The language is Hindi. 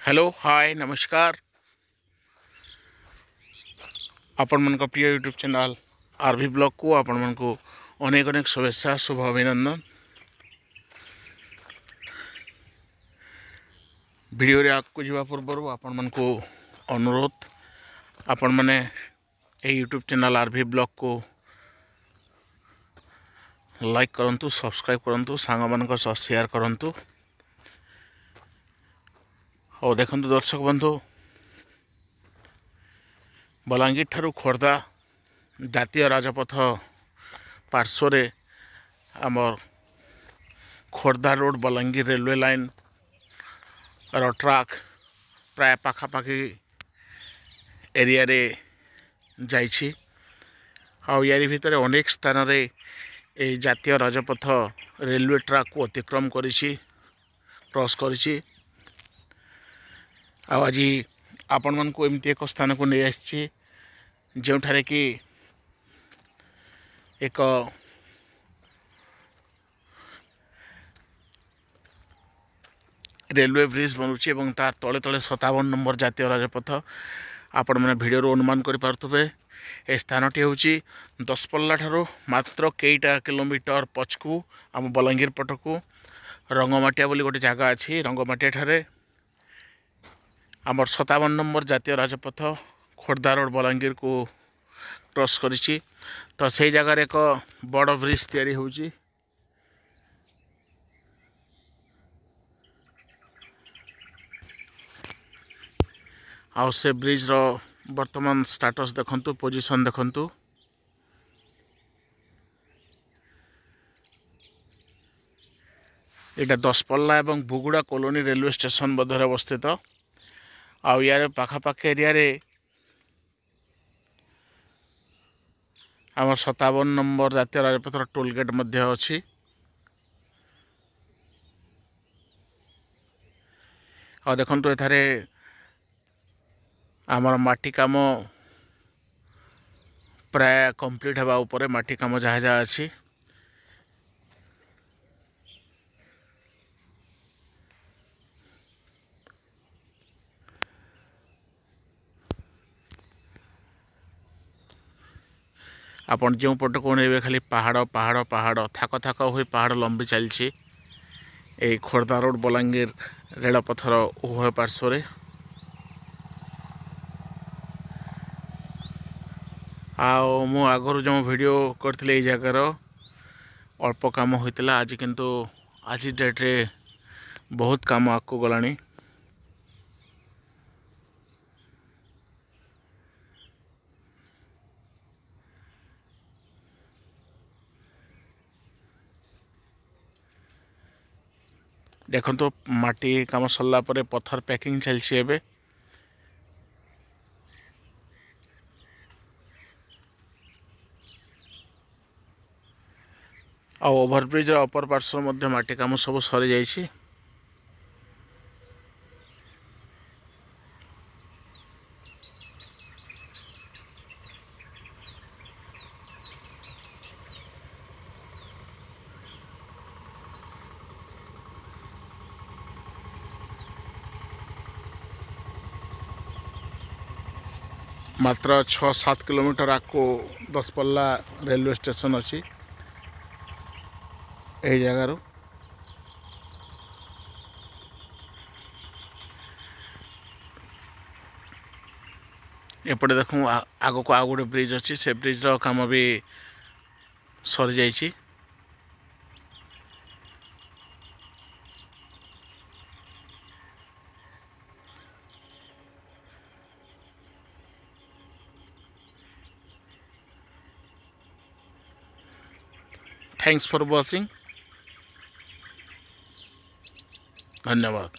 हेलो हाय नमस्कार। आपण मन का प्रिय यूट्यूब चैनल आरवी ब्लॉग को आपण मन को अनेक अनेक शुभेच्छा शुभ अभिनंदन। वीडियो रे आगको जीवा पूर्व आपण मन को अनुरोध आपण माने ए यूट्यूब चैनल आरवी ब्लॉग को लाइक करंतु, सब्सक्राइब करंतु, सांग मान को शेयर करंतु। और देखंतु दर्शक बंधु, बलांगीर ठारू खोर्धा जातीय राजपथ पार्श्व आमर Khordha road Balangir railway line रो ट्रैक प्राय पाखापाखि एरिया रे जाइछि। यारी भितर अनेक स्थान रे ए जातीय राजपथ रेलवे ट्रैक को अतिक्रम करिछि, क्रॉस करिछि। आज आपण मन को एमती एक स्थान को नहीं आछि जो ठारे कि एक रेलवे ब्रिज बनुछि एवं तार तले तले 57 नंबर जातीय राजपथ। आपण मैंने भिडियो अनुमान करें ए स्थानटी हूँ दसपल्ला ठारू मात्र कईटा किलोमीटर पछकू आम बलांगीर पटकू रंगमाटिया बोली गोटे जगह अच्छी। रंगमाटिया ठारे आमर 57 नंबर जातीय राजपथ खोर्धा रोड बलांगीर को क्रॉस करिछि। तो से जगार एक बड़ ब्रिज तैयारी होउछि। आउ से ब्रिज रो वर्तमान स्टेटस देखंतु, पोजीशन देखंतु। एटा दसपल्ला एवं बुगुड़ा कॉलोनी रेलवे स्टेशन मध्य अवस्थित। आउ यार पाखापाखि एरिया रे आमर 57 नंबर जातीय राजपथ टोल गेट मध्य अच्छी। और देखंतु एथारे आमर माटी काम प्राय कंप्लीट हेबा ऊपर माटी काम जहाँ जहाँ अच्छी। आपण जो पट को नहीं खाली पहाड़ पहाड़ पहाड़ थाक थाक हुई पहाड़ लंबी चलछि ए खोर्धा रोड बलांगीर रेलपथर उभय पार्श्व। आओ मु आगु जो वीडियो करथिले ए जगार अल्प काम होइतिला। आज किंतु आज डेट रे बहुत काम आगको गलानी। देखो माटी काम सरला परे पत्थर पैकिंग चलछि एबे। आ ओवरब्रिज अपर पार्श्व मध्य माटी काम सब सरी जाइछि। मात्र 6-7 किलोमीटर आगको दसपल्ला रेलवे स्टेशन अच्छी। यही जगार एपटे देखूँ आग को आउ गोटे ब्रिज अच्छी। से ब्रिज रो काम भी सरी जाइछि। Thanks for watching. धन्यवाद।